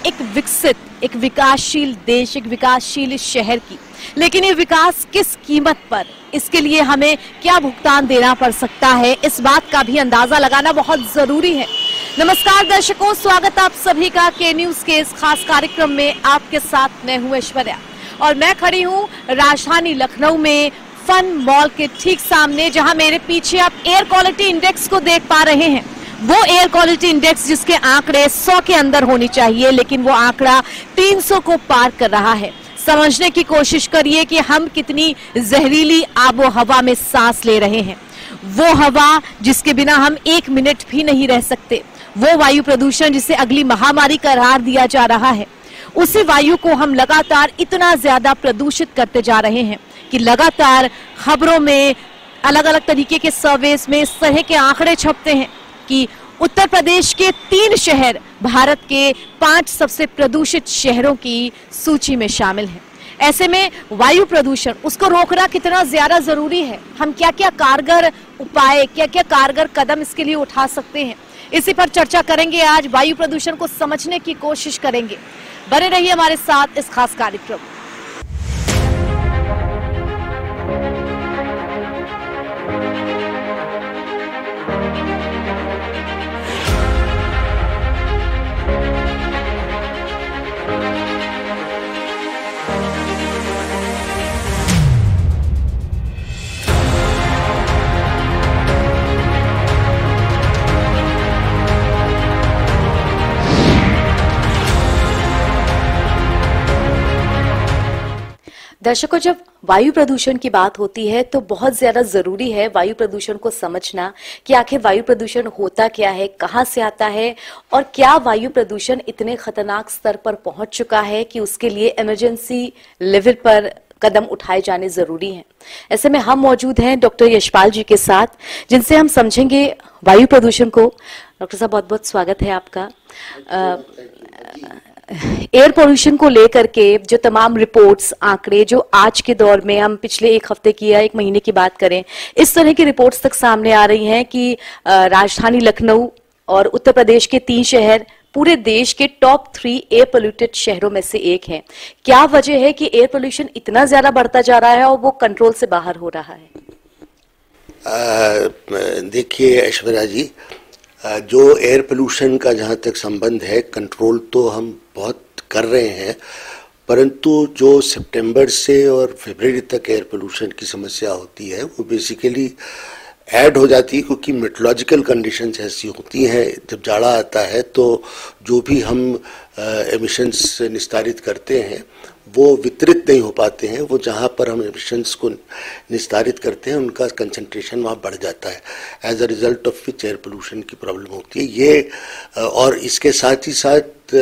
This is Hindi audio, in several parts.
एक विकसित, एक विकासशील देश, एक विकासशील शहर की, लेकिन ये विकास किस कीमत पर, इसके लिए हमें क्या भुगतान देना पड़ सकता है, इस बात का भी अंदाजा लगाना बहुत जरूरी है। नमस्कार दर्शकों, स्वागत आप सभी का के न्यूज के इस खास कार्यक्रम में। आपके साथ मैं हूं ऐश्वर्या और मैं खड़ी हूं राजधानी लखनऊ में फन मॉल के ठीक सामने, जहां मेरे पीछे आप एयर क्वालिटी इंडेक्स को देख पा रहे हैं। वो एयर क्वालिटी इंडेक्स जिसके आंकड़े 100 के अंदर होनी चाहिए, लेकिन वो आंकड़ा 300 को पार कर रहा है। समझने की कोशिश करिए कि हम कितनी जहरीली आबो हवा में सांस ले रहे हैं। वो हवा जिसके बिना हम 1 मिनट भी नहीं रह सकते, वो वायु प्रदूषण जिसे अगली महामारी करार दिया जा रहा है, उसी वायु को हम लगातार इतना ज्यादा प्रदूषित करते जा रहे हैं कि लगातार खबरों में, अलग अलग तरीके के सर्वेस में इस तरह के आंकड़े छपते हैं कि उत्तर प्रदेश के 3 शहर भारत के 5 सबसे प्रदूषित शहरों की सूची में शामिल हैं। ऐसे में वायु प्रदूषण, उसको रोकना कितना ज्यादा जरूरी है, हम क्या क्या कारगर उपाय, क्या क्या कारगर कदम इसके लिए उठा सकते हैं, इसी पर चर्चा करेंगे आज। वायु प्रदूषण को समझने की कोशिश करेंगे। बने रहिए हमारे साथ इस खास कार्यक्रम। दर्शकों, जब वायु प्रदूषण की बात होती है तो बहुत ज्यादा जरूरी है वायु प्रदूषण को समझना कि आखिर वायु प्रदूषण होता क्या है, कहां से आता है और क्या वायु प्रदूषण इतने खतरनाक स्तर पर पहुंच चुका है कि उसके लिए इमरजेंसी लेवल पर कदम उठाए जाने जरूरी हैं। ऐसे में हम मौजूद हैं डॉक्टर यशपाल जी के साथ, जिनसे हम समझेंगे वायु प्रदूषण को। डॉक्टर साहब, बहुत बहुत स्वागत है आपका। एयर पोल्यूशन को लेकर के जो तमाम रिपोर्ट्स, आंकड़े जो आज के दौर में, हम पिछले 1 हफ्ते की या 1 महीने की बात करें, इस तरह की रिपोर्ट्स तक सामने आ रही हैं कि राजधानी लखनऊ और उत्तर प्रदेश के 3 शहर पूरे देश के टॉप 3 एयर पोल्यूटेड शहरों में से एक है। क्या वजह है कि एयर पोल्यूशन इतना ज्यादा बढ़ता जा रहा है और वो कंट्रोल से बाहर हो रहा है? देखिए ऐश्वर्या जी, जो एयर पोल्यूशन का जहाँ तक संबंध है, कंट्रोल तो हम बहुत कर रहे हैं, परंतु जो सितंबर से और फरवरी तक एयर पोल्यूशन की समस्या होती है वो बेसिकली ऐड हो जाती है, क्योंकि मेट्रोलॉजिकल कंडीशंस ऐसी होती हैं। जब जाड़ा आता है तो जो भी हम एमिशंस निस्तारित करते हैं वो वितरित नहीं हो पाते हैं। वो जहाँ पर हम एमिशंस को निस्तारित करते हैं उनका कंसंट्रेशन वहाँ बढ़ जाता है, as a result of which air pollution की प्रॉब्लम होती है ये। और इसके साथ ही साथ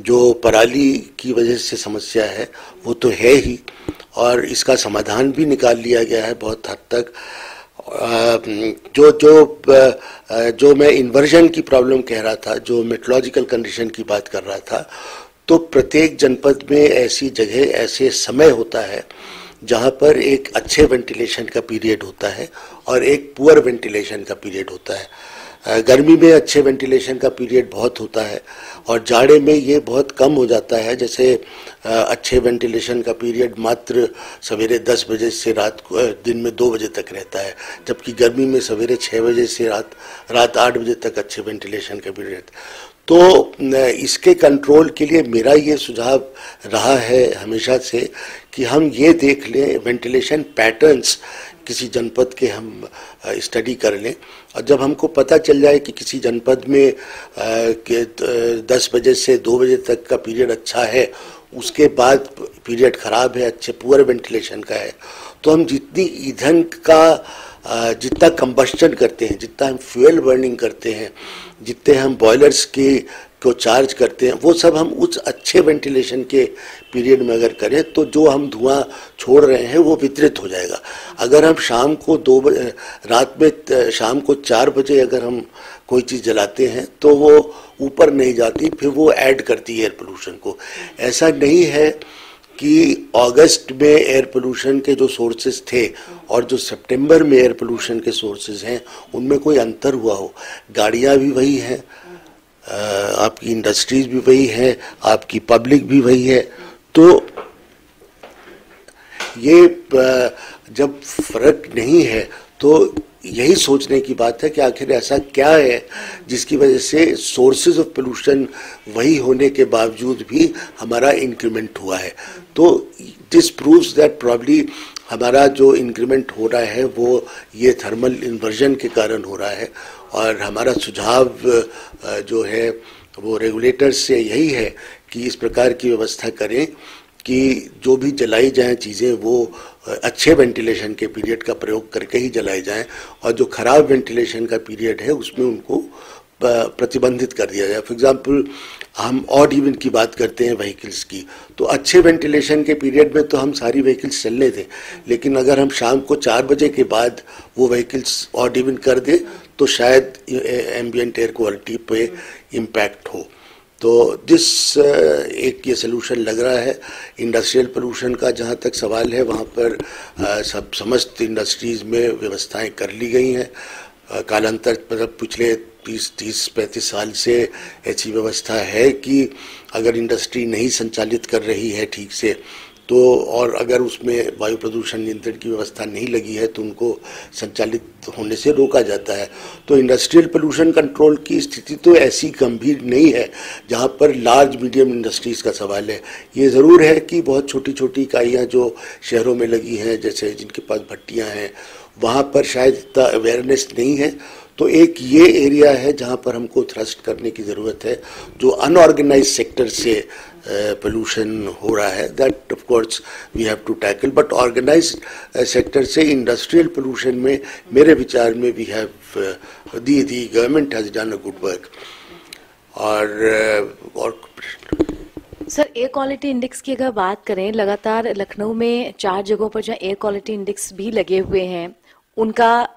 जो पराली की वजह से समस्या है वो तो है ही, और इसका समाधान भी निकाल लिया गया है बहुत हद तक। जो मैं इन्वर्जन की प्रॉब्लम कह रहा था, जो मेट्रोलॉजिकल कंडीशन की बात कर रहा था, तो प्रत्येक जनपद में ऐसी जगह, ऐसे समय होता है जहाँ पर एक अच्छे वेंटिलेशन का पीरियड होता है और एक पुअर वेंटिलेशन का पीरियड होता है। गर्मी में अच्छे वेंटिलेशन का पीरियड बहुत होता है और जाड़े में ये बहुत कम हो जाता है। जैसे अच्छे वेंटिलेशन का पीरियड मात्र सवेरे 10 बजे से दिन में 2 बजे तक रहता है, जबकि गर्मी में सवेरे 6 बजे से रात 8 बजे तक अच्छे वेंटिलेशन का पीरियड। तो इसके कंट्रोल के लिए मेरा ये सुझाव रहा है हमेशा से कि हम ये देख लें, वेंटिलेशन पैटर्न्स किसी जनपद के हम स्टडी कर लें, और जब हमको पता चल जाए कि किसी जनपद में 10 बजे से 2 बजे तक का पीरियड अच्छा है, उसके बाद पीरियड खराब है, अच्छे पुअर वेंटिलेशन का है, तो हम जितनी ईंधन का जितना कंबस्टन करते हैं, जितना हम फ्यूल बर्निंग करते हैं, जितने हम बॉयलर्स को चार्ज करते हैं, वो सब हम उस अच्छे वेंटिलेशन के पीरियड में अगर करें तो जो हम धुआं छोड़ रहे हैं वो वितरित हो जाएगा। अगर हम शाम को रात में शाम को 4 बजे अगर हम कोई चीज़ जलाते हैं तो वो ऊपर नहीं जाती, फिर वो ऐड करती है एयर पोल्यूशन को। ऐसा नहीं है कि अगस्त में एयर पोल्यूशन के जो सोर्सेज थे और जो सितंबर में एयर पोल्यूशन के सोर्सेज हैं उनमें कोई अंतर हुआ हो। गाड़ियां भी वही हैं, आपकी इंडस्ट्रीज भी वही है, आपकी पब्लिक भी वही है। तो ये जब फर्क नहीं है तो यही सोचने की बात है कि आखिर ऐसा क्या है जिसकी वजह से सोर्सेज ऑफ पोल्यूशन वही होने के बावजूद भी हमारा इंक्रीमेंट हुआ है। तो दिस प्रूव्स दैट प्रॉब्ली हमारा जो इंक्रीमेंट हो रहा है वो ये थर्मल इन्वर्जन के कारण हो रहा है। और हमारा सुझाव जो है वो रेगुलेटर्स से यही है कि इस प्रकार की व्यवस्था करें कि जो भी जलाई जाएं चीज़ें वो अच्छे वेंटिलेशन के पीरियड का प्रयोग करके ही जलाई जाएं, और जो खराब वेंटिलेशन का पीरियड है उसमें उनको प्रतिबंधित कर दिया जाए। फॉर एग्जांपल हम ऑड इवन की बात करते हैं व्हीकल्स की, तो अच्छे वेंटिलेशन के पीरियड में तो हम सारी व्हीकल्स चलने दें, लेकिन अगर हम शाम को 4 बजे के बाद वो व्हीकल्स ऑड इवन कर दें तो शायद एम्बिएंट एयर क्वालिटी पे इम्पैक्ट हो। तो दिस एक ये सोल्यूशन लग रहा है। इंडस्ट्रियल पोल्यूशन का जहाँ तक सवाल है वहाँ पर सब समस्त इंडस्ट्रीज में व्यवस्थाएं कर ली गई हैं। कालांतर मतलब पिछले 30-35 साल से ऐसी व्यवस्था है कि अगर इंडस्ट्री नहीं संचालित कर रही है ठीक से तो, और अगर उसमें वायु प्रदूषण नियंत्रण की व्यवस्था नहीं लगी है तो उनको संचालित होने से रोका जाता है। तो इंडस्ट्रियल पोल्यूशन कंट्रोल की स्थिति तो ऐसी गंभीर नहीं है जहाँ पर लार्ज मीडियम इंडस्ट्रीज का सवाल है। ये ज़रूर है कि बहुत छोटी छोटी इकाइयाँ जो शहरों में लगी हैं, जैसे जिनके पास भट्टियाँ हैं, वहाँ पर शायद इतना अवेयरनेस नहीं है। तो एक ये एरिया है जहाँ पर हमको थ्रस्ट करने की ज़रूरत है। जो अनऑर्गेनाइज सेक्टर से पोल्यूशन हो रहा है, that of course we have to tackle, but organised sector से इंडस्ट्रियल पोल्यूशन में मेरे विचार में we have the government has done a good work. और सर, एयर क्वालिटी इंडेक्स की अगर बात करें, लगातार लखनऊ में 4 जगहों पर जहाँ एयर क्वालिटी इंडेक्स भी लगे हुए हैं, उनका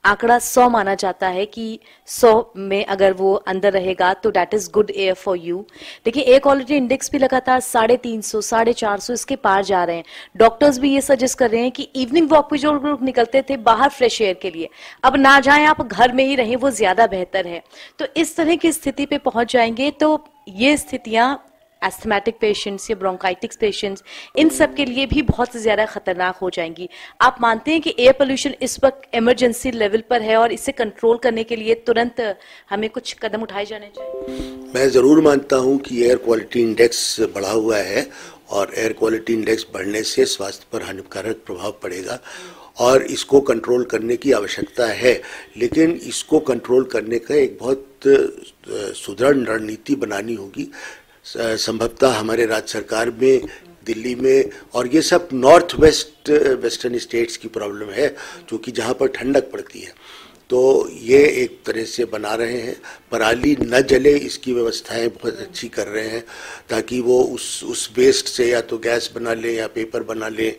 आंकड़ा 100 माना जाता है कि 100 में अगर वो अंदर रहेगा तो that is good air for you. देखिए, एयर क्वालिटी इंडेक्स भी लगातार 350, 450 इसके पार जा रहे हैं। डॉक्टर्स भी ये सजेस्ट कर रहे हैं कि इवनिंग वॉक पे जो लोग निकलते थे बाहर फ्रेश एयर के लिए, अब ना जाएं, आप घर में ही रहें, वो ज्यादा बेहतर है। तो इस तरह की स्थिति पे पहुंच जाएंगे तो ये स्थितियां एस्थमेटिक पेशेंट्स या ब्रोंकाइटिक्स पेशेंट्स, इन सब के लिए भी बहुत ज्यादा खतरनाक हो जाएंगी। आप मानते हैं कि एयर पोल्यूशन इस वक्त इमरजेंसी लेवल पर है और इसे कंट्रोल करने के लिए तुरंत हमें कुछ कदम उठाए जाने चाहिए? मैं ज़रूर मानता हूं कि एयर क्वालिटी इंडेक्स बढ़ा हुआ है और एयर क्वालिटी इंडेक्स बढ़ने से स्वास्थ्य पर हानिकारक प्रभाव पड़ेगा और इसको कंट्रोल करने की आवश्यकता है। लेकिन इसको कंट्रोल करने का एक बहुत सुदृढ़ रणनीति बनानी होगी। संभवतः हमारे राज्य सरकार में, दिल्ली में, और ये सब नॉर्थ वेस्टर्न स्टेट्स की प्रॉब्लम है, जो कि जहाँ पर ठंडक पड़ती है, तो ये एक तरह से बना रहे हैं। पराली न जले इसकी व्यवस्थाएं बहुत अच्छी कर रहे हैं, ताकि वो उस वेस्ट से या तो गैस बना लें या पेपर बना लें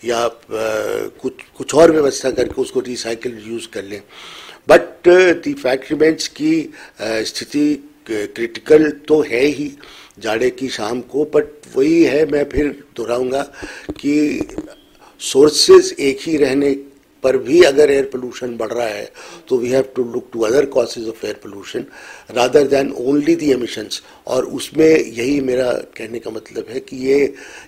या कुछ और व्यवस्था करके उसको रिसाइकिल यूज़ कर लें। बट द फैक्ट रिमेंस की स्थिति क्रिटिकल तो है ही जाड़े की शाम को, बट वही है, मैं फिर दोहराऊंगा कि सोर्सेज एक ही रहने पर भी अगर एयर पोल्यूशन बढ़ रहा है तो we have to look to other causes of air pollution rather than only the emissions. और उसमें यही मेरा कहने का मतलब है कि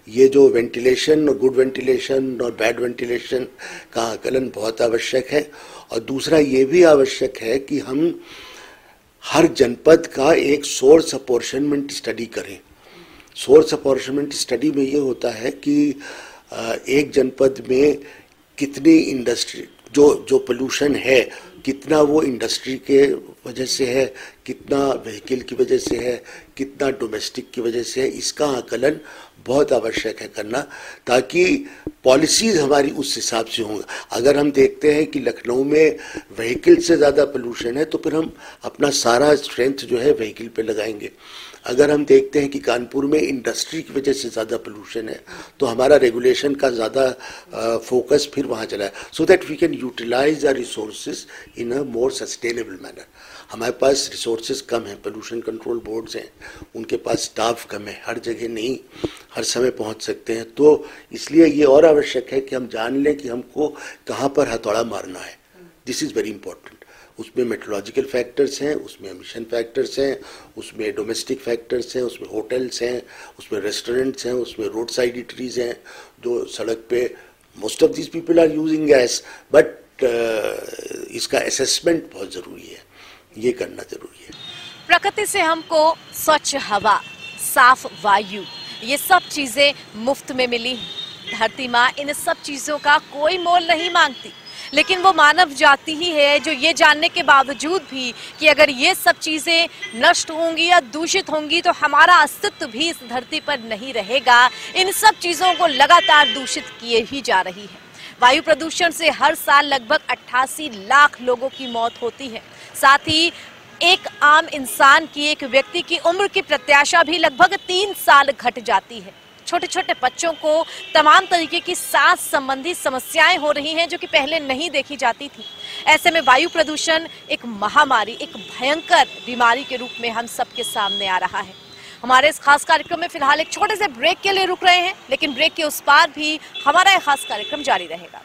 ये जो वेंटिलेशन, गुड वेंटिलेशन और बैड वेंटिलेशन का आकलन बहुत आवश्यक है। और दूसरा ये भी आवश्यक है कि हम हर जनपद का एक सोर्स अपॉर्चनमेंट स्टडी करें। सोर्स अपॉर्चनमेंट स्टडी में ये होता है कि एक जनपद में कितनी इंडस्ट्री जो पोल्यूशन है, कितना वो इंडस्ट्री के वजह से है, कितना व्हीकल की वजह से है, कितना डोमेस्टिक की वजह से है, इसका आकलन बहुत आवश्यक है करना, ताकि पॉलिसीज हमारी उस हिसाब से होंगी। अगर हम देखते हैं कि लखनऊ में व्हीकल से ज़्यादा पोल्यूशन है तो फिर हम अपना सारा स्ट्रेंथ जो है व्हीकल पे लगाएंगे। अगर हम देखते हैं कि कानपुर में इंडस्ट्री की वजह से ज़्यादा पोल्यूशन है तो हमारा रेगुलेशन का ज़्यादा फोकस फिर वहाँ चला है, so that we can utilise our resources in a more sustainable manner. हमारे पास रिसोर्सेज कम हैं, पोल्यूशन कंट्रोल बोर्ड्स हैं, उनके पास स्टाफ कम है, हर जगह नहीं हर समय पहुंच सकते हैं। तो इसलिए ये और आवश्यक है कि हम जान लें कि हमको कहाँ पर हथौड़ा मारना है। This is very important. उसमें मेट्रोलॉजिकल फैक्टर्स हैं, उसमें एमिशन फैक्टर्स हैं, उसमें डोमेस्टिक फैक्टर्स हैं, उसमें होटल्स हैं, उसमें रेस्टोरेंट्स हैं, उसमें रोड साइड इटरीज हैं, जो सड़क पे most of these people are using gas, but इसका असेसमेंट बहुत ज़रूरी है, ये करना ज़रूरी है। प्रकृति से हमको स्वच्छ हवा, साफ वायु, ये सब चीजें मुफ्त में मिली। धरती माँ इन सब चीजों का कोई मोल नहीं मांगती, लेकिन वो मानव जाति ही है जो ये जानने के बावजूद भी कि अगर ये सब चीजें नष्ट होंगी या दूषित होंगी तो हमारा अस्तित्व भी इस धरती पर नहीं रहेगा, इन सब चीजों को लगातार दूषित किए ही जा रही है। वायु प्रदूषण से हर साल लगभग 88 लाख लोगों की मौत होती है। साथ ही एक आम इंसान की, एक व्यक्ति की उम्र की प्रत्याशा भी लगभग 3 साल घट जाती है। छोटे छोटे बच्चों को तमाम तरीके की सांस संबंधी समस्याएं हो रही हैं जो कि पहले नहीं देखी जाती थी। ऐसे में वायु प्रदूषण एक महामारी, एक भयंकर बीमारी के रूप में हम सबके सामने आ रहा है। हमारे इस खास कार्यक्रम में फिलहाल एक छोटे से ब्रेक के लिए रुक रहे हैं, लेकिन ब्रेक के उस पार भी हमारा यह खास कार्यक्रम जारी रहेगा।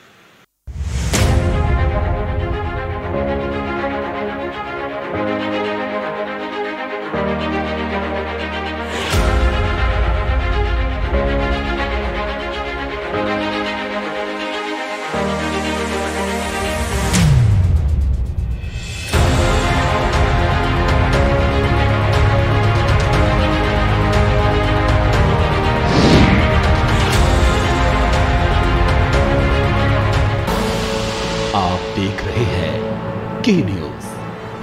देख रहे हैं के न्यूज,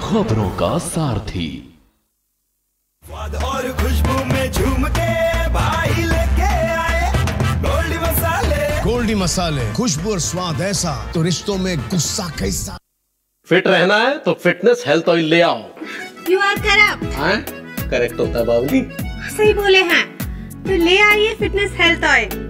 खबरों का सारथी। स्वाद और खुशबू में झूम के भाई लेके आए गोल्डी मसाले। गोल्डी मसाले, खुशबू और स्वाद ऐसा तो रिश्तों में गुस्सा कैसा। फिट रहना है तो फिटनेस हेल्थ ऑयल ले आओ। You are correct. हाँ, करेक्ट होता है बाबूजी। सही बोले हैं, तो ले आइए फिटनेस हेल्थ ऑयल।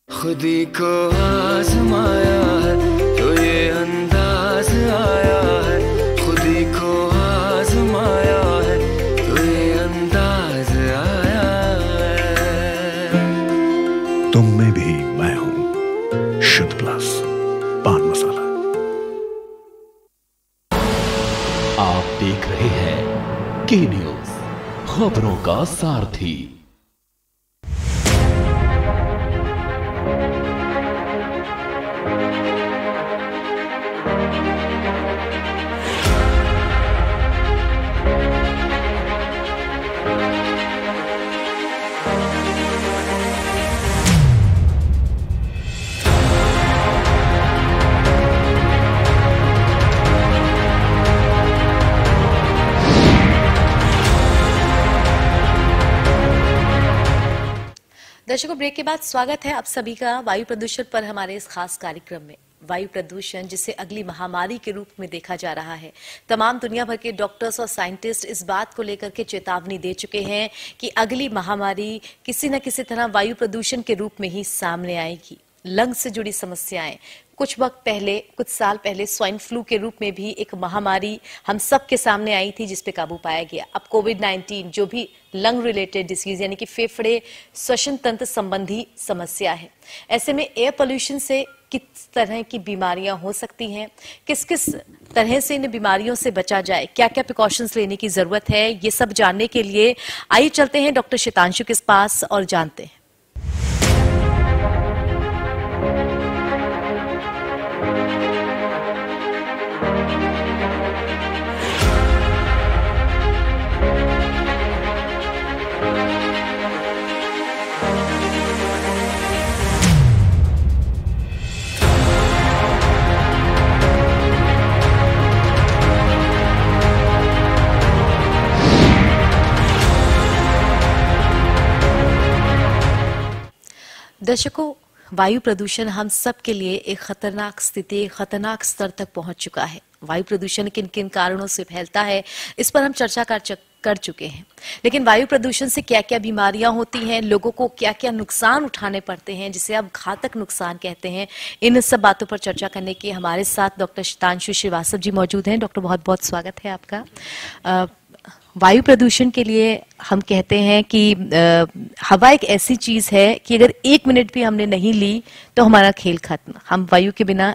खुदी को आजमाया है तो ये अंदाज आया है, खुदी को आजमाया है तो ये अंदाज आया है। तुम में भी मैं हूं, शुद्ध प्लस पान मसाला। आप देख रहे हैं के न्यूज, खबरों का सारथी। दर्शकों, ब्रेक के बाद स्वागत है आप सभी का वायु प्रदूषण पर हमारे इस खास कार्यक्रम में। वायु प्रदूषण जिसे अगली महामारी के रूप में देखा जा रहा है, तमाम दुनिया भर के डॉक्टर्स और साइंटिस्ट इस बात को लेकर के चेतावनी दे चुके हैं कि अगली महामारी किसी न किसी तरह वायु प्रदूषण के रूप में ही सामने आएगी। लंग से जुड़ी समस्याएं, कुछ वक्त पहले, कुछ साल पहले स्वाइन फ्लू के रूप में भी एक महामारी हम सब के सामने आई थी जिस पे काबू पाया गया। अब कोविड-19 जो भी लंग रिलेटेड डिसीज यानी कि फेफड़े श्वसन तंत्र संबंधी समस्या है। ऐसे में एयर पोल्यूशन से किस तरह की बीमारियां हो सकती हैं, किस किस तरह से इन बीमारियों से बचा जाए, क्या क्या प्रिकॉशंस लेने की जरूरत है, ये सब जानने के लिए आइए चलते हैं डॉक्टर शितांशु के पास और जानते हैं। दर्शकों, वायु प्रदूषण हम सब के लिए एक खतरनाक स्थिति, खतरनाक स्तर तक पहुंच चुका है। वायु प्रदूषण किन किन कारणों से फैलता है, इस पर हम चर्चा कर चुके हैं। लेकिन वायु प्रदूषण से क्या क्या बीमारियां होती हैं, लोगों को क्या क्या नुकसान उठाने पड़ते हैं, जिसे अब घातक नुकसान कहते हैं, इन सब बातों पर चर्चा करने के हमारे साथ डॉक्टर शितांशु श्रीवास्तव जी मौजूद हैं। डॉक्टर, बहुत बहुत स्वागत है आपका। वायु प्रदूषण के लिए हम कहते हैं कि हवा एक ऐसी चीज है कि अगर 1 मिनट भी हमने नहीं ली तो हमारा खेल खत्म। हम वायु के बिना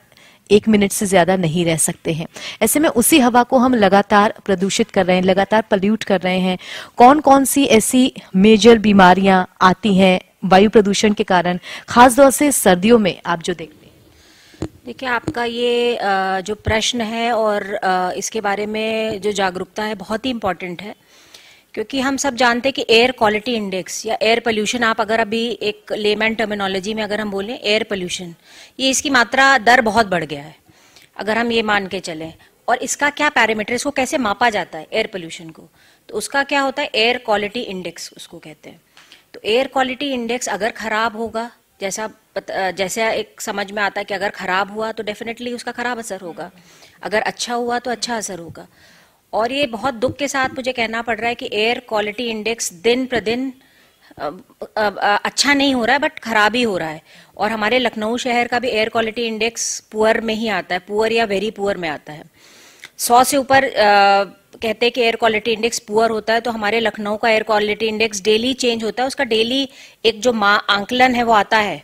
1 मिनट से ज्यादा नहीं रह सकते हैं। ऐसे में उसी हवा को हम लगातार प्रदूषित कर रहे हैं, लगातार पल्यूट कर रहे हैं। कौन कौन सी ऐसी मेजर बीमारियां आती हैं वायु प्रदूषण के कारण, खासतौर से सर्दियों में आप जो देखते हैं? देखिए, आपका ये जो प्रश्न है और इसके बारे में जो जागरूकता है बहुत ही इम्पोर्टेंट है, क्योंकि हम सब जानते हैं कि एयर क्वालिटी इंडेक्स या एयर पोल्यूशन, आप अगर अभी एक लेमैन टर्मिनोलॉजी में अगर हम बोलें एयर पोल्यूशन, ये इसकी मात्रा दर बहुत बढ़ गया है अगर हम ये मान के चलें। और इसका क्या पैरामीटर, इसको कैसे मापा जाता है एयर पोल्यूशन को, तो उसका क्या होता है, एयर क्वालिटी इंडेक्स उसको कहते हैं। तो एयर क्वालिटी इंडेक्स अगर खराब होगा, जैसा एक समझ में आता है कि अगर खराब हुआ तो डेफिनेटली उसका खराब असर होगा, अगर अच्छा हुआ तो अच्छा असर होगा। और ये बहुत दुख के साथ मुझे कहना पड़ रहा है कि एयर क्वालिटी इंडेक्स दिन प्रतिदिन अच्छा नहीं हो रहा है, बट खराब ही हो रहा है। और हमारे लखनऊ शहर का भी एयर क्वालिटी इंडेक्स पुअर में ही आता है, पुअर या वेरी पुअर में आता है। 100 से ऊपर कहते हैं कि एयर क्वालिटी इंडेक्स पुअर होता है, तो हमारे लखनऊ का air quality index daily change होता है। उसका डेली एक जो आंकलन है वो आता है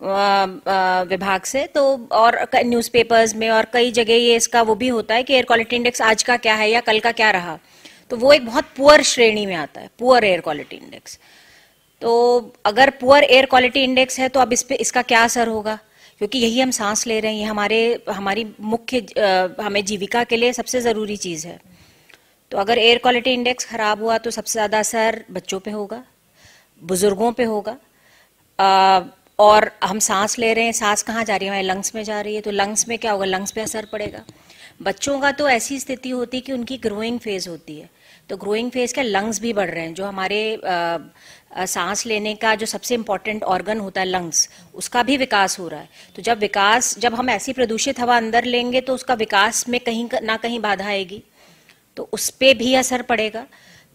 विभाग से, तो और न्यूज़पेपर्स में और कई जगह ये इसका वो भी होता है कि एयर क्वालिटी इंडेक्स आज का क्या है या कल का क्या रहा, तो वो एक बहुत पुअर श्रेणी में आता है, पुअर एयर क्वालिटी इंडेक्स। तो अगर पुअर एयर क्वालिटी इंडेक्स है तो अब इस पे इसका क्या असर होगा, क्योंकि यही हम सांस ले रहे हैं, ये हमारी मुख्य हमें जीविका के लिए सबसे ज़रूरी चीज़ है। तो अगर एयर क्वालिटी इंडेक्स खराब हुआ तो सबसे ज़्यादा असर बच्चों पे होगा, बुजुर्गों पे होगा। और हम सांस ले रहे हैं, सांस कहाँ जा रही है, हमारे लंग्स में जा रही है, तो लंग्स में क्या होगा, लंग्स पे असर पड़ेगा। बच्चों का तो ऐसी स्थिति होती है कि उनकी ग्रोइंग फेज होती है, तो ग्रोइंग फेज के लंग्स भी बढ़ रहे हैं, जो हमारे सांस लेने का जो सबसे इम्पोर्टेंट ऑर्गन होता है लंग्स, उसका भी विकास हो रहा है। तो जब हम ऐसी प्रदूषित हवा अंदर लेंगे तो उसका विकास में कहीं ना कहीं बाधा आएगी, तो उस पे भी असर पड़ेगा।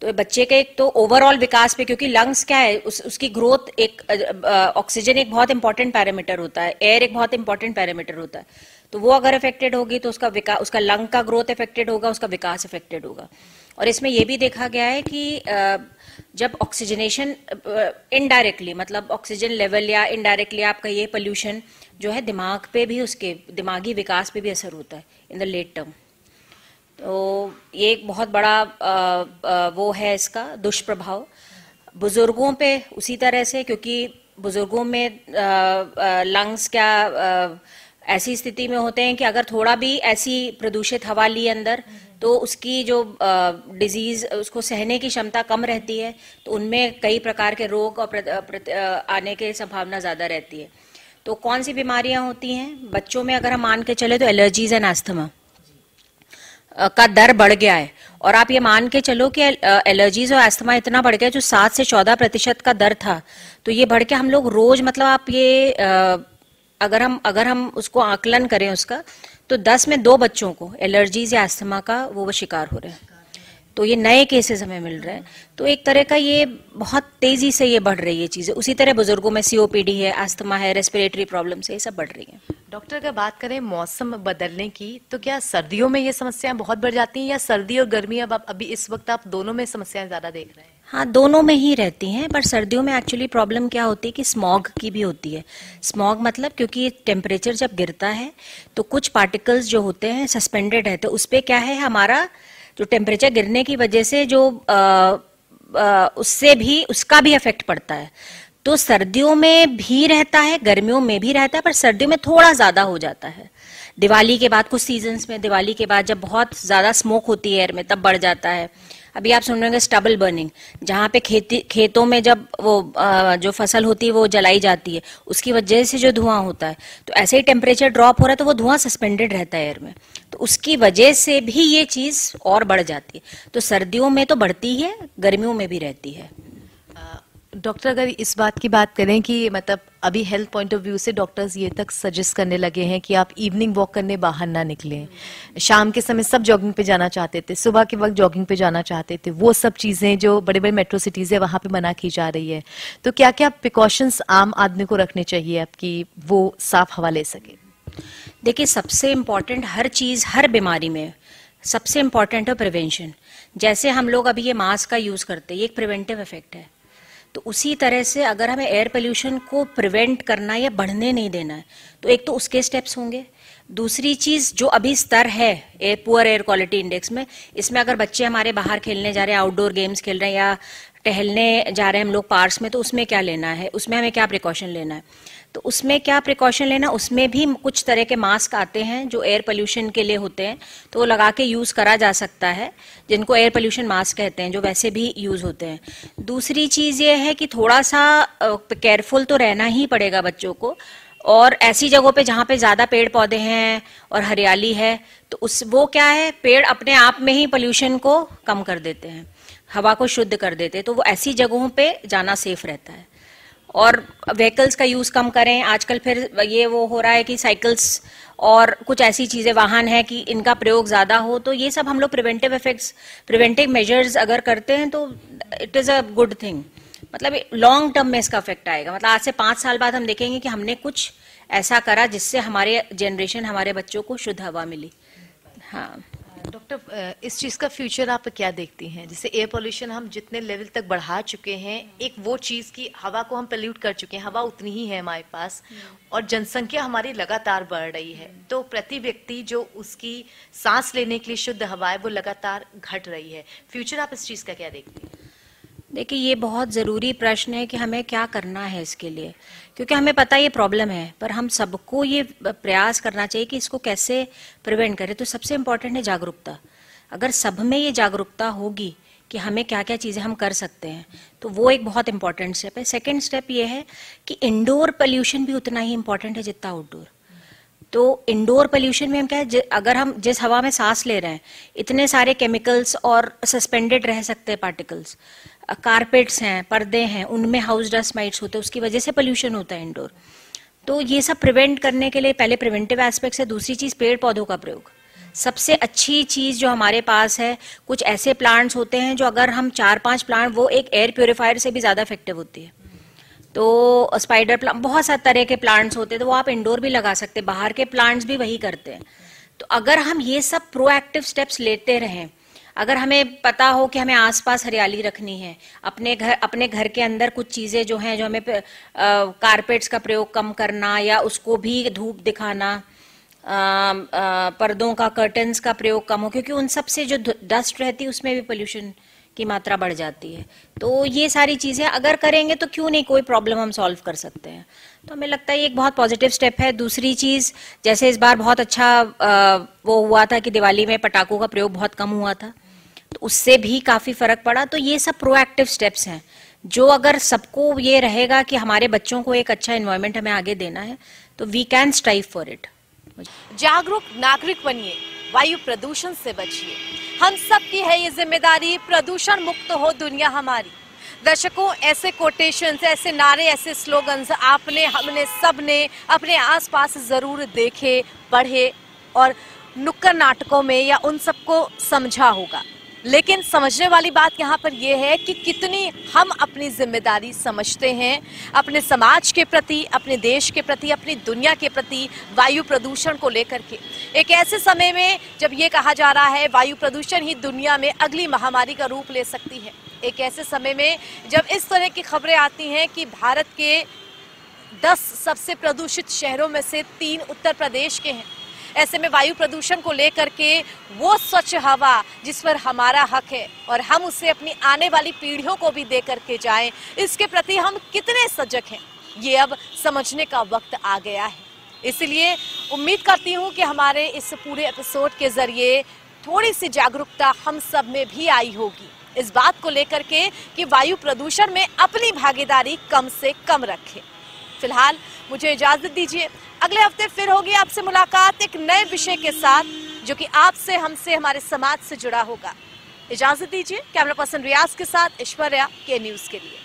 तो बच्चे के एक तो ओवरऑल विकास पे, क्योंकि लंग्स क्या है, उसकी ग्रोथ, एक ऑक्सीजन एक बहुत इंपॉर्टेंट पैरामीटर होता है, एयर एक बहुत इंपॉर्टेंट पैरामीटर होता है, तो वो अगर अफेक्टेड होगी तो उसका लंग का ग्रोथ अफेक्टेड होगा, उसका विकास अफेक्टेड होगा। और इसमें यह भी देखा गया है कि जब ऑक्सीजनेशन इनडायरेक्टली, मतलब ऑक्सीजन लेवल या इनडायरेक्टली आप कहिए पोल्यूशन जो है, दिमाग पे भी, उसके दिमागी विकास पे भी असर होता है इन द लेट टर्म। तो ये एक बहुत बड़ा वो है इसका दुष्प्रभाव। बुजुर्गों पे उसी तरह से, क्योंकि बुजुर्गों में लंग्स क्या ऐसी स्थिति में होते हैं कि अगर थोड़ा भी ऐसी प्रदूषित हवा ली अंदर तो उसकी जो डिजीज, उसको सहने की क्षमता कम रहती है, तो उनमें कई प्रकार के रोग और आने की संभावना ज़्यादा रहती है। तो कौन सी बीमारियां होती हैं बच्चों में, अगर हम मान के चले तो एलर्जीज एंड अस्थमा का दर बढ़ गया है। और आप ये मान के चलो कि एलर्जीज और अस्थमा इतना बढ़ गया, जो 7 से 14% का दर था, तो ये बढ़ के हम लोग रोज, मतलब आप ये अगर हम उसको आकलन करें उसका, तो 10 में 2 बच्चों को एलर्जीज या अस्थमा का वो शिकार हो रहे हैं। तो ये नए केसेस हमें मिल रहे हैं। तो एक तरह का ये बहुत तेजी से ये बढ़ रही है चीजें। उसी तरह बुजुर्गों में सीओपीडी है, अस्थमा है, रेस्पिरेटरी प्रॉब्लम्स है, ये सब बढ़ रही हैं। डॉक्टर, अगर बात करें मौसम बदलने की, तो क्या सर्दियों में ये समस्याएं बहुत बढ़ जाती हैं, या सर्दी और गर्मी अब अभी इस वक्त आप दोनों में समस्याएं ज्यादा देख रहे हैं? हाँ, दोनों में ही रहती हैं, पर सर्दियों में एक्चुअली प्रॉब्लम क्या होती है कि स्मॉग की भी होती है। स्मॉग मतलब क्योंकि टेम्परेचर जब गिरता है तो कुछ पार्टिकल्स जो होते हैं सस्पेंडेड है, तो उस पर क्या है, हमारा जो टेम्परेचर गिरने की वजह से जो उससे भी, उसका भी इफेक्ट पड़ता है। तो सर्दियों में भी रहता है, गर्मियों में भी रहता है, पर सर्दियों में थोड़ा ज्यादा हो जाता है। दिवाली के बाद, कुछ सीजन्स में दिवाली के बाद जब बहुत ज्यादा स्मोक होती है एयर में, तब बढ़ जाता है। अभी आप सुन रहे होंगे स्टबल बर्निंग, जहाँ पे खेतों में जब वो जो फसल होती है वो जलाई जाती है, उसकी वजह से जो धुआं होता है, तो ऐसे ही टेम्परेचर ड्रॉप हो रहा है तो वो धुआं सस्पेंडेड रहता है एयर में, तो उसकी वजह से भी ये चीज और बढ़ जाती है। तो सर्दियों में तो बढ़ती है, गर्मियों में भी रहती है। डॉक्टर, अगर इस बात की बात करें कि मतलब अभी हेल्थ पॉइंट ऑफ व्यू से डॉक्टर्स ये तक सजेस्ट करने लगे हैं कि आप इवनिंग वॉक करने बाहर ना निकलें। शाम के समय सब जॉगिंग पे जाना चाहते थे, सुबह के वक्त जॉगिंग पे जाना चाहते थे, वो सब चीजें जो बड़े बड़े मेट्रो सिटीज है वहां पे मना की जा रही है। तो क्या क्या प्रिकॉशंस आम आदमी को रखने चाहिए आपकी वो साफ हवा ले सके? देखिए, सबसे इम्पोर्टेंट हर चीज, हर बीमारी में सबसे इम्पोर्टेंट है प्रिवेंशन। जैसे हम लोग अभी ये मास्क का यूज करते हैं, ये एक प्रिवेंटिव इफेक्ट है, तो उसी तरह से अगर हमें एयर पोल्यूशन को प्रिवेंट करना है या बढ़ने नहीं देना है, तो एक तो उसके स्टेप्स होंगे। दूसरी चीज जो अभी स्तर है पुअर एयर क्वालिटी इंडेक्स में, इसमें अगर बच्चे हमारे बाहर खेलने जा रहे हैं, आउटडोर गेम्स खेल रहे हैं या टहलने जा रहे हैं हम लोग पार्क्स में, तो उसमें क्या लेना है, उसमें हमें क्या प्रिकॉशन लेना है? तो उसमें क्या प्रिकॉशन लेना, उसमें भी कुछ तरह के मास्क आते हैं जो एयर पोल्यूशन के लिए होते हैं, तो वो लगा के यूज करा जा सकता है, जिनको एयर पोल्यूशन मास्क कहते हैं, जो वैसे भी यूज होते हैं। दूसरी चीज ये है कि थोड़ा सा केयरफुल तो रहना ही पड़ेगा बच्चों को, और ऐसी जगहों पे जहाँ पे ज्यादा पेड़ पौधे हैं और हरियाली है, तो वो क्या है, पेड़ अपने आप में ही पोल्यूशन को कम कर देते हैं, हवा को शुद्ध कर देते हैं, तो वो ऐसी जगहों पे जाना सेफ रहता है। और व्हीकल्स का यूज कम करें। आजकल फिर ये वो हो रहा है कि साइकिल्स और कुछ ऐसी चीजें वाहन है कि इनका प्रयोग ज्यादा हो, तो ये सब हम लोग प्रिवेंटिव मेजर्स अगर करते हैं तो it is a good thing. मतलब लॉन्ग टर्म में इसका इफेक्ट आएगा। मतलब आज से 5 साल बाद हम देखेंगे कि हमने कुछ ऐसा करा जिससे हमारे जनरेशन, हमारे बच्चों को शुद्ध हवा मिली। हाँ डॉक्टर, इस चीज का फ्यूचर आप क्या देखती हैं? जैसे एयर पोल्यूशन हम जितने लेवल तक बढ़ा चुके हैं, एक वो चीज की हवा को हम पोल्यूट कर चुके हैं, हवा उतनी ही है हमारे पास और जनसंख्या हमारी लगातार बढ़ रही है, तो प्रति व्यक्ति जो उसकी सांस लेने के लिए शुद्ध हवा है वो लगातार घट रही है। फ्यूचर आप इस चीज का क्या देखती हैं? देखिए, ये बहुत ज़रूरी प्रश्न है कि हमें क्या करना है इसके लिए, क्योंकि हमें पता ये प्रॉब्लम है, पर हम सबको ये प्रयास करना चाहिए कि इसको कैसे प्रिवेंट करें। तो सबसे इम्पोर्टेंट है जागरूकता। अगर सब में ये जागरूकता होगी कि हमें क्या क्या चीज़ें हम कर सकते हैं, तो वो एक बहुत इंपॉर्टेंट स्टेप है। सेकेंड स्टेप ये है कि इंडोर पोल्यूशन भी उतना ही इम्पोर्टेंट है जितना आउटडोर। तो इंडोर पोल्यूशन में हम क्या है, अगर हम जिस हवा में सांस ले रहे हैं, इतने सारे केमिकल्स और सस्पेंडेड रह सकते हैं पार्टिकल्स, कारपेट्स हैं, पर्दे हैं, उनमें हाउस डस्ट माइट्स होते हैं, उसकी वजह से पोल्यूशन होता है इंडोर। तो ये सब प्रिवेंट करने के लिए पहले प्रिवेंटिव एस्पेक्ट्स है। दूसरी चीज पेड़ पौधों का प्रयोग। सबसे अच्छी चीज जो हमारे पास है, कुछ ऐसे प्लांट्स होते हैं जो अगर हम 4-5 प्लांट, वो एक एयर प्योरीफायर से भी ज्यादा इफेक्टिव होती है। तो स्पाइडर प्लांट, बहुत सारे तरह के प्लांट्स होते हैं, तो वो आप इंडोर भी लगा सकते हैं, बाहर के प्लांट्स भी वही करते हैं। तो अगर हम ये सब प्रोएक्टिव स्टेप्स लेते रहें, अगर हमें पता हो कि हमें आसपास हरियाली रखनी है, अपने घर के अंदर कुछ चीजें जो हैं, जो हमें कारपेट्स का प्रयोग कम करना या उसको भी धूप दिखाना, पर्दों का, कर्टन्स का प्रयोग कम हो, क्योंकि उन सब से जो डस्ट रहती है उसमें भी पोल्यूशन की मात्रा बढ़ जाती है। तो ये सारी चीजें अगर करेंगे तो क्यों नहीं कोई प्रॉब्लम हम सॉल्व कर सकते हैं। तो हमें लगता है ये एक बहुत पॉजिटिव स्टेप है। दूसरी चीज, जैसे इस बार बहुत अच्छा वो हुआ था कि दिवाली में पटाखों का प्रयोग बहुत कम हुआ था, तो उससे भी काफी फर्क पड़ा। तो ये सब प्रोएक्टिव स्टेप्स हैं जो अगर सबको ये रहेगा कि हमारे बच्चों को एक अच्छा एनवायरनमेंट हमें आगे देना है, तो we can strive for it. जागरूक नागरिक बनिए, वायु प्रदूषण से बचिए। हम सब की है ये जिम्मेदारी, प्रदूषण मुक्त हो दुनिया हमारी। दर्शकों, ऐसे कोटेशंस, ऐसे नारे, ऐसे स्लोगन्स आपने, हमने, सबने अपने आसपास जरूर देखे, पढ़े और नुक्कड़ नाटकों में या उन सबको समझा होगा। लेकिन समझने वाली बात यहाँ पर यह है कि कितनी हम अपनी जिम्मेदारी समझते हैं अपने समाज के प्रति, अपने देश के प्रति, अपनी दुनिया के प्रति, वायु प्रदूषण को लेकर के। एक ऐसे समय में जब ये कहा जा रहा है वायु प्रदूषण ही दुनिया में अगली महामारी का रूप ले सकती है, एक ऐसे समय में जब इस तरह की खबरें आती हैं कि भारत के 10 सबसे प्रदूषित शहरों में से 3 उत्तर प्रदेश के हैं, ऐसे में वायु प्रदूषण को लेकर के वो स्वच्छ हवा जिस पर हमारा हक है और हम उसे अपनी आने वाली पीढ़ियों को भी दे करके जाएं, इसके प्रति हम कितने सजग हैं, ये अब समझने का वक्त आ गया है। इसलिए उम्मीद करती हूँ कि हमारे इस पूरे एपिसोड के जरिए थोड़ी सी जागरूकता हम सब में भी आई होगी इस बात को लेकर के कि वायु प्रदूषण में अपनी भागीदारी कम से कम रखें। फिलहाल मुझे इजाजत दीजिए, अगले हफ्ते फिर होगी आपसे मुलाकात एक नए विषय के साथ जो कि आपसे, हमसे, हमारे समाज से जुड़ा होगा। इजाजत दीजिए। कैमरा पर्सन रियाज के साथ ऐश्वर्या, के न्यूज़ के लिए।